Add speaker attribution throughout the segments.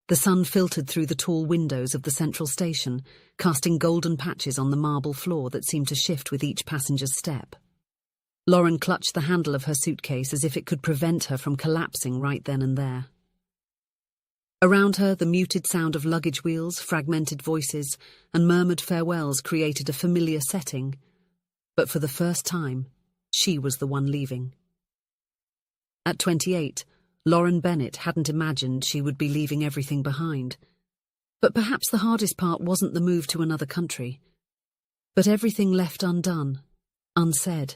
Speaker 1: The sun filtered through the tall windows of the central station, casting golden patches on the marble floor that seemed to shift with each passenger's step. Lauren clutched the handle of her suitcase as if it could prevent her from collapsing right then and there. Around her, the muted sound of luggage wheels, fragmented voices, and murmured farewells created a familiar setting. But for the first time, she was the one leaving. At 28, Lauren Bennett hadn't imagined she would be leaving everything behind. But perhaps the hardest part wasn't the move to another country, but everything left undone, unsaid.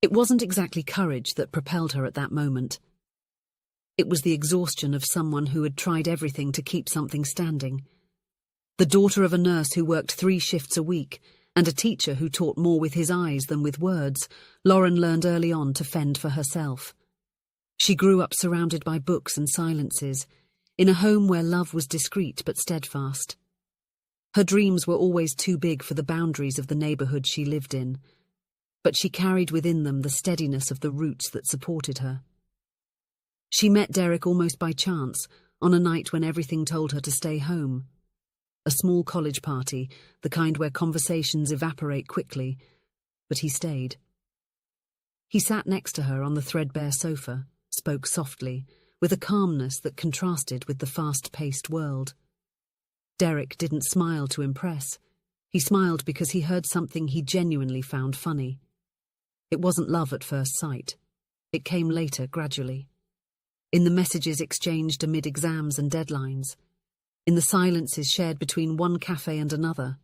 Speaker 1: It wasn't exactly courage that propelled her at that moment. It was the exhaustion of someone who had tried everything to keep something standing. The daughter of a nurse who worked 3 shifts a week, and a teacher who taught more with his eyes than with words, Lauren learned early on to fend for herself. She grew up surrounded by books and silences, in a home where love was discreet but steadfast. Her dreams were always too big for the boundaries of the neighborhood she lived in, but she carried within them the steadiness of the roots that supported her. She met Derek almost by chance, on a night when everything told her to stay home. A small college party, the kind where conversations evaporate quickly, but he stayed. He sat next to her on the threadbare sofa, spoke softly, with a calmness that contrasted with the fast-paced world. Derek didn't smile to impress. He smiled because he heard something he genuinely found funny. It wasn't love at first sight. It came later, gradually. In the messages exchanged amid exams and deadlines. In the silences shared between one cafe and another.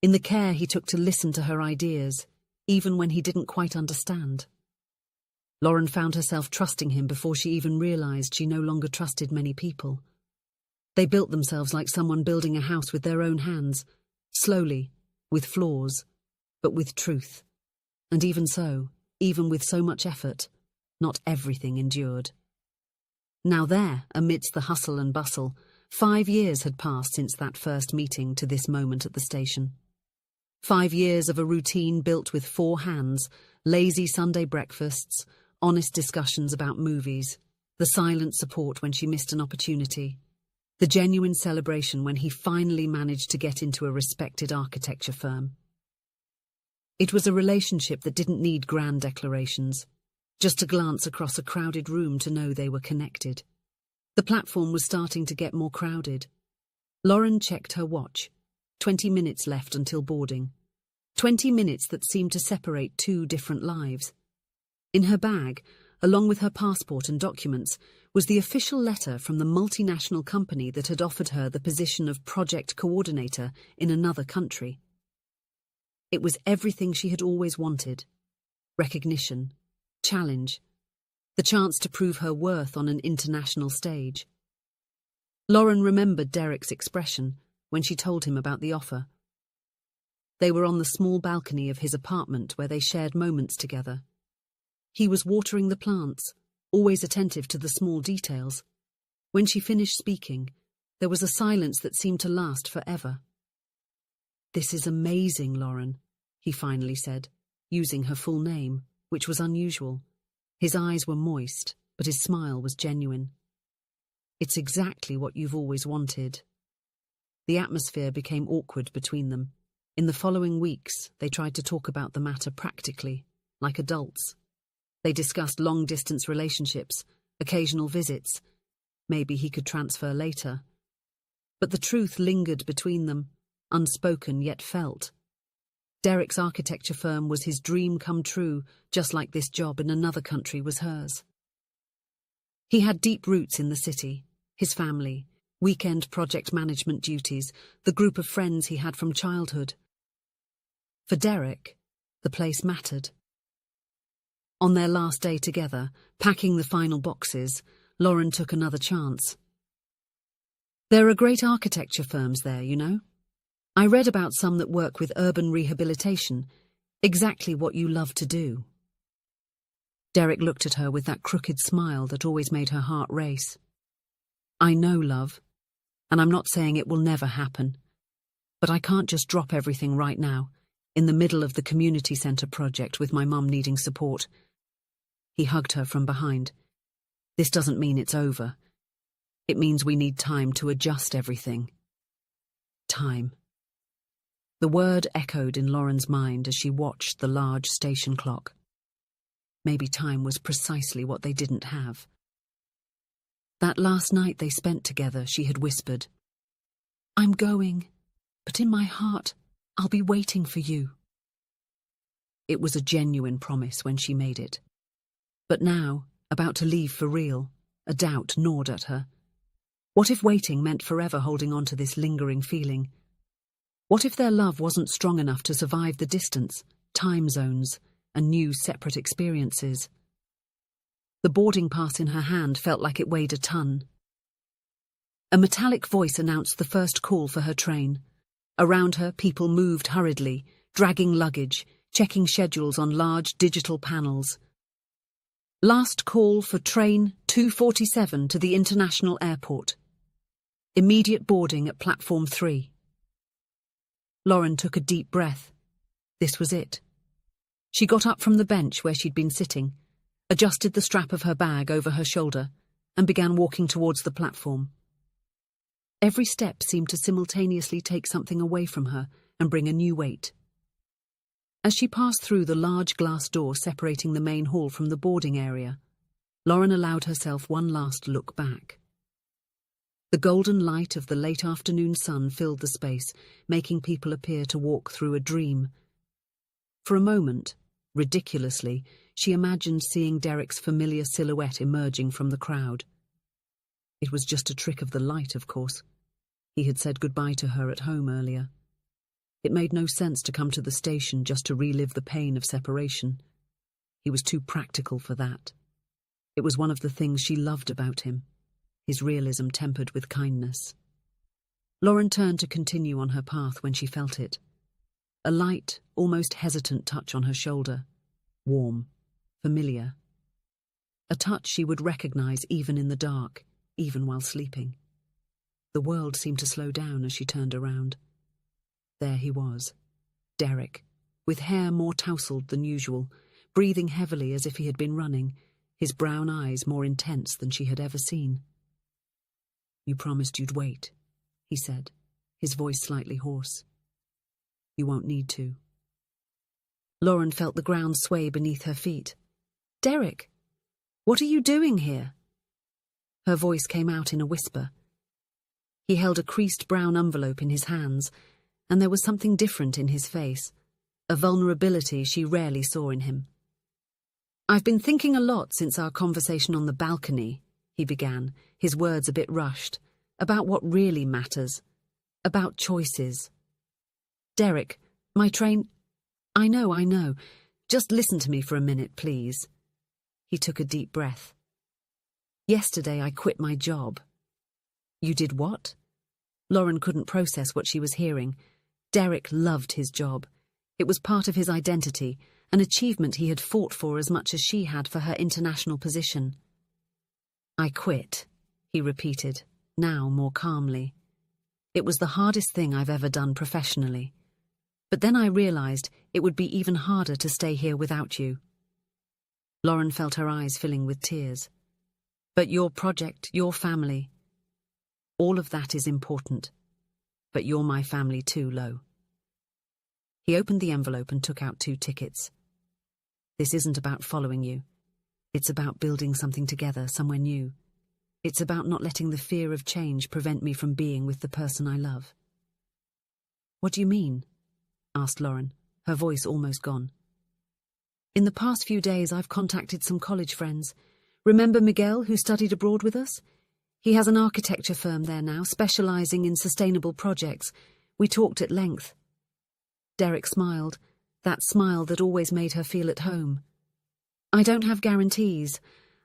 Speaker 1: In the care he took to listen to her ideas, even when he didn't quite understand. Lauren found herself trusting him before she even realized she no longer trusted many people. They built themselves like someone building a house with their own hands, slowly, with flaws, but with truth. And even so, even with so much effort, not everything endured. Now there, amidst the hustle and bustle, 5 years had passed since that first meeting to this moment at the station. 5 years of a routine built with 4 hands, lazy Sunday breakfasts, honest discussions about movies, the silent support when she missed an opportunity, the genuine celebration when he finally managed to get into a respected architecture firm. It was a relationship that didn't need grand declarations, just a glance across a crowded room to know they were connected. The platform was starting to get more crowded. Lauren checked her watch. 20 minutes left until boarding. 20 minutes that seemed to separate 2 different lives. In her bag, along with her passport and documents, was the official letter from the multinational company that had offered her the position of project coordinator in another country. It was everything she had always wanted. Recognition, challenge, the chance to prove her worth on an international stage. Lauren remembered Derek's expression when she told him about the offer. They were on the small balcony of his apartment where they shared moments together. He was watering the plants, always attentive to the small details. When she finished speaking, there was a silence that seemed to last forever. "This is amazing, Lauren," he finally said, using her full name, which was unusual. His eyes were moist, but his smile was genuine. "It's exactly what you've always wanted." The atmosphere became awkward between them. In the following weeks, they tried to talk about the matter practically, like adults. They discussed long-distance relationships, occasional visits. Maybe he could transfer later. But the truth lingered between them, unspoken yet felt. Derek's architecture firm was his dream come true, just like this job in another country was hers. He had deep roots in the city, his family, weekend project management duties, the group of friends he had from childhood. For Derek, the place mattered. On their last day together, packing the final boxes, Lauren took another chance. "There are great architecture firms there, you know. I read about some that work with urban rehabilitation, exactly what you love to do." Derek looked at her with that crooked smile that always made her heart race. "I know, love, and I'm not saying it will never happen, but I can't just drop everything right now, in the middle of the community centre project with my mum needing support." He hugged her from behind. "This doesn't mean it's over. It means we need time to adjust everything. Time. The word echoed in Lauren's mind as she watched the large station clock. Maybe time was precisely what they didn't have. That last night they spent together, she had whispered, "I'm going, but in my heart, I'll be waiting for you." It was a genuine promise when she made it. But now, about to leave for real, a doubt gnawed at her. What if waiting meant forever holding on to this lingering feeling? What if their love wasn't strong enough to survive the distance, time zones, and new separate experiences? The boarding pass in her hand felt like it weighed a ton. A metallic voice announced the first call for her train. Around her, people moved hurriedly, dragging luggage, checking schedules on large digital panels. Last call for train 247 to the international airport. Immediate boarding at platform 3. Lauren took a deep breath. This was it. She got up from the bench where she'd been sitting, adjusted the strap of her bag over her shoulder, and began walking towards the platform. Every step seemed to simultaneously take something away from her and bring a new weight. As she passed through the large glass door separating the main hall from the boarding area, Lauren allowed herself one last look back. The golden light of the late afternoon sun filled the space, making people appear to walk through a dream. For a moment, ridiculously, she imagined seeing Derek's familiar silhouette emerging from the crowd. It was just a trick of the light, of course. He had said goodbye to her at home earlier. It made no sense to come to the station just to relive the pain of separation. He was too practical for that. It was one of the things she loved about him, his realism tempered with kindness. Lauren turned to continue on her path when she felt it. A light, almost hesitant touch on her shoulder. Warm, familiar. A touch she would recognize even in the dark, even while sleeping. The world seemed to slow down as she turned around. There he was, Derek, with hair more tousled than usual, breathing heavily as if he had been running, his brown eyes more intense than she had ever seen. "You promised you'd wait," he said, his voice slightly hoarse. "You won't need to." Lauren felt the ground sway beneath her feet. "Derek, what are you doing here?" Her voice came out in a whisper. He held a creased brown envelope in his hands, and there was something different in his face, a vulnerability she rarely saw in him. "I've been thinking a lot since our conversation on the balcony," he began, his words a bit rushed, "about what really matters, about choices. Derek, my train—" I know. Just listen to me for a minute, please." He took a deep breath. "Yesterday I quit my job." "You did what?" Lauren couldn't process what she was hearing. Derek loved his job. It was part of his identity, an achievement he had fought for as much as she had for her international position. "I quit," he repeated, now more calmly. "It was the hardest thing I've ever done professionally. But then I realized it would be even harder to stay here without you." Lauren felt her eyes filling with tears. "But your project, your family, all of that is important. But you're my family too, Lo." He opened the envelope and took out 2 tickets. "This isn't about following you. It's about building something together, somewhere new. It's about not letting the fear of change prevent me from being with the person I love." "What do you mean?" asked Lauren, her voice almost gone. "In the past few days I've contacted some college friends. Remember Miguel, who studied abroad with us? He has an architecture firm there now, specializing in sustainable projects. We talked at length." Derek smiled, that smile that always made her feel at home. "I don't have guarantees.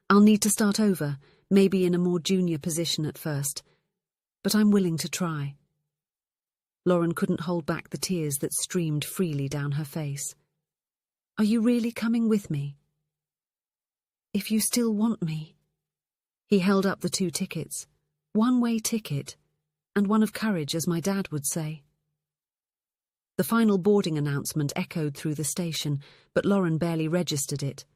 Speaker 1: I'll need to start over, maybe in a more junior position at first. But I'm willing to try." Lauren couldn't hold back the tears that streamed freely down her face. "Are you really coming with me?" "If you still want me." He held up the 2 tickets, one-way ticket, and one of courage, as my dad would say. The final boarding announcement echoed through the station, but Lauren barely registered it.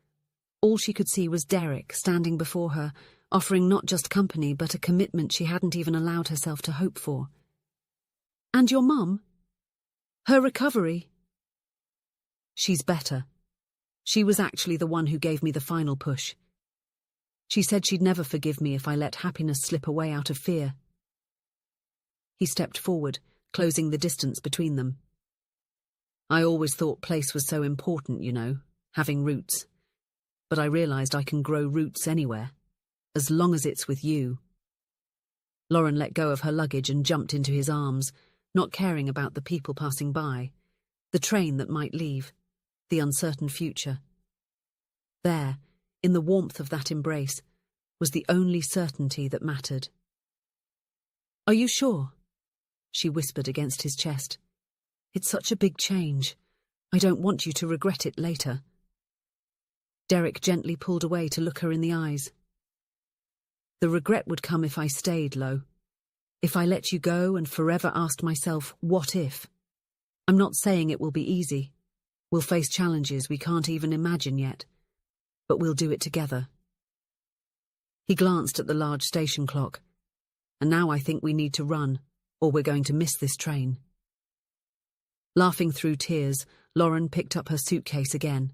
Speaker 1: All she could see was Derek standing before her, offering not just company but a commitment she hadn't even allowed herself to hope for. "And your mum? Her recovery?" "She's better. She was actually the one who gave me the final push. She said she'd never forgive me if I let happiness slip away out of fear." He stepped forward, closing the distance between them. "I always thought place was so important, you know, having roots. But I realized I can grow roots anywhere, as long as it's with you." Lauren let go of her luggage and jumped into his arms, not caring about the people passing by, the train that might leave, the uncertain future. There, in the warmth of that embrace, was the only certainty that mattered. "Are you sure?" she whispered against his chest. "It's such a big change. I don't want you to regret it later." Derek gently pulled away to look her in the eyes. "The regret would come if I stayed, Lo. If I let you go and forever asked myself, what if? I'm not saying it will be easy. We'll face challenges we can't even imagine yet. But we'll do it together." He glanced at the large station clock. "And now I think we need to run, or we're going to miss this train." Laughing through tears, Lauren picked up her suitcase again.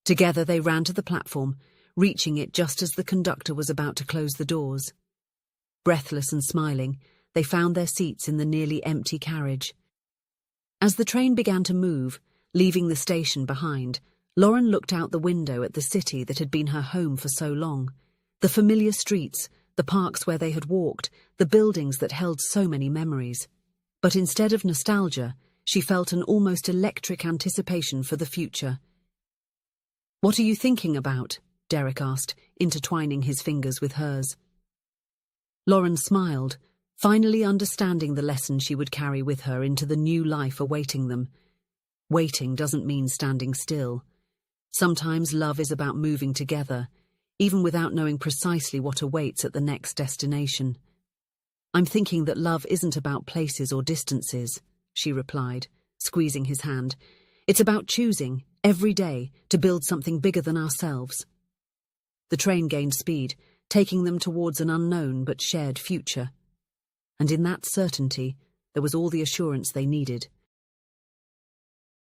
Speaker 1: Together they ran to the platform, reaching it just as the conductor was about to close the doors. Breathless and smiling, they found their seats in the nearly empty carriage. As the train began to move, leaving the station behind, Lauren looked out the window at the city that had been her home for so long. The familiar streets, the parks where they had walked, the buildings that held so many memories. But instead of nostalgia, she felt an almost electric anticipation for the future. "What are you thinking about?" Derek asked, intertwining his fingers with hers. Lauren smiled, finally understanding the lesson she would carry with her into the new life awaiting them. Waiting doesn't mean standing still. Sometimes love is about moving together, even without knowing precisely what awaits at the next destination. "I'm thinking that love isn't about places or distances," she replied, squeezing his hand. "It's about choosing, every day, to build something bigger than ourselves." The train gained speed, taking them towards an unknown but shared future. And in that certainty, there was all the assurance they needed.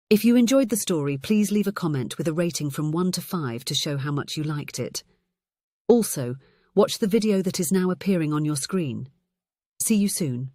Speaker 1: If you enjoyed the story, please leave a comment with a rating from 1 to 5 to show how much you liked it. Also, watch the video that is now appearing on your screen. See you soon.